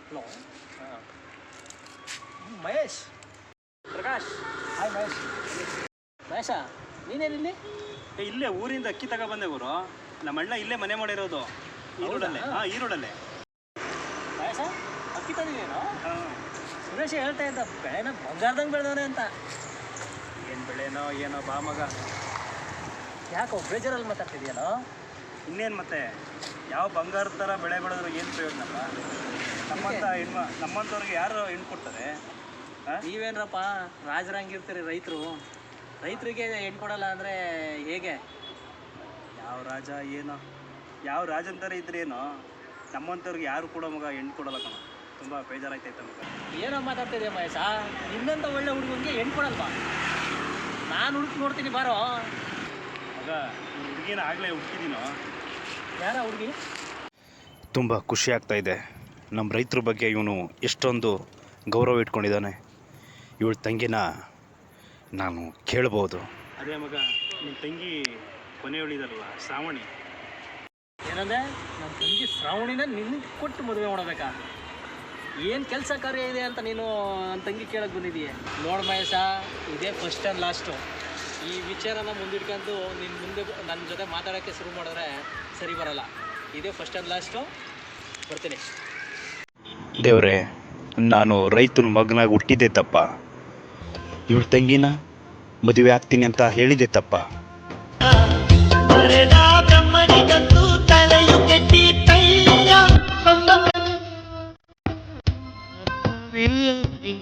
Hello. Mahesh. Prakash. Hi Mahesh. Mahesh, ನೀನೇನಿಲ್ಲಿ? ಇಲ್ಲೇ ಊರಿಂದ ಅಕ್ಕಿ ತಗೊಬಂದೆ ಗುರು. ನಮ್ಮ ಅಣ್ಣ ಇಲ್ಲೇ ಮನೆ ಮಾಡಿರೋದು, ಈ ರೋಡಲ್ಲೇ. ಈ ರೋಡಲ್ಲೇ. ಮಹೇಶ, ಅಕ್ಕಿ ತಂದಿದ್ದೇನೋ? ಸುರೇಶ ಹೇಳ್ತಾ ಇದ್ದ ಬೆಳೆನ ಬಂಗಾರದಂಗೆ ಬೆಳೆದವನೆ ಅಂತ. ಏನು ಬೆಳೆನೋ ಏನೋ ಬಾ ಮಗ. ಯಾಕೋ ಬೇಜಾರಲ್ಲಿ ಮಾತಾಡ್ತಿದ್ಯಾನೋ? ಇನ್ನೇನು ಮತ್ತೆ, ಯಾವ ಬಂಗಾರದ ಥರ ಬೆಳೆ ಬೆಳೆದ್ರು ಏನು ಪ್ರಯೋಜನಪ್ಪ? ನಮ್ಮಂಥವ್ರಿಗೆ ಯಾರು ಹೆಣ್ಣು ಕೊಡ್ತಾರೆ? ನೀವೇನ್ರಪ್ಪ ರಾಜರಂಗಿರ್ತೀರಿ. ರೈತರಿಗೆ ಹೆಣ್ಣು ಕೊಡಲ್ಲ ಅಂದರೆ ಹೇಗೆ? ಯಾವ ರಾಜ ಏನೋ, ಯಾವ ರಾಜಂತರ ಇದ್ರೇನೋ ನಮ್ಮಂಥವ್ರಿಗೆ ಯಾರು ಕೂಡ ಮಗ ಹೆಣ್ಣು ಕೊಡಲ್ಲ ಕಣ. ತುಂಬ ಬೇಜಾರಾಯ್ತೈತೆ ಮಗ. ಏನೋ ಮಾತಾಡ್ತಿದ್ದೆ ಮಹೇಶ, ನಿನ್ನಂಥ ಒಳ್ಳೆ ಹುಡುಗನಿಗೆ ಹೆಣ್ಣು ಕೊಡಲ್ವಾ? ನಾನು ಹುಡುಕಿ ನೋಡ್ತೀನಿ ಬಾರೋ. ಮಗ, ಹುಡುಗಿನ ಆಗಲೇ ಹುಡುಕಿದ್ದೀನೋ. ಯಾರ ಹುಡುಗಿ? ತುಂಬ ಖುಷಿ ಆಗ್ತಾ ಇದೆ. ನಮ್ಮ ರೈತರ ಬಗ್ಗೆ ಇವನು ಎಷ್ಟೊಂದು ಗೌರವ ಇಟ್ಕೊಂಡಿದ್ದಾನೆ. ಇವಳ ತಂಗಿನ ನಾನು ಕೇಳ್ಬೋದು. ಅದೇ ಮಗ, ನಿಮ್ಮ ತಂಗಿ ಕೊನೆ ಉಳಿದಾರಲ್ಲ, ಶ್ರಾವಣಿ. ಏನಂದರೆ ನನ್ನ ತಂಗಿ ಶ್ರಾವಣಿನ ನಿನ್ನ ಕೊಟ್ಟು ಮದುವೆ ಮಾಡಬೇಕಾ? ಏನು ಕೆಲಸ ಕಾರ್ಯ ಇದೆ ಅಂತ ನೀನು ನನ್ನ ತಂಗಿ ಕೇಳಕ್ಕೆ ಬಂದಿದ್ದೀಯ? ನೋಡು ಮಹೇಶ, ಇದೇ ಫಸ್ಟ್ ಆ್ಯಂಡ್ ಲಾಸ್ಟು. ಈ ವಿಚಾರನ ಮುಂದಿಟ್ಕೊಂಡು ನಿನ್ನ ಮುಂದೆ ನನ್ನ ಜೊತೆ ಮಾತಾಡೋಕ್ಕೆ ಶುರು ಮಾಡಿದ್ರೆ ಸರಿ ಬರಲ್ಲ. ಇದೇ ಫಸ್ಟ್ ಆ್ಯಂಡ್ ಲಾಸ್ಟು. ಬರ್ತೀನಿ. ದೇವ್ರೆ, ನಾನು ರೈತನ ಮಗನಾಗಿ ಹುಟ್ಟಿದ್ದೆ ತಪ್ಪ. ಇವಳ ತಂಗಿನ ಮದುವೆ ಆಗ್ತೀನಿ ಅಂತ ಹೇಳಿದೆ ತಪ್ಪ. will be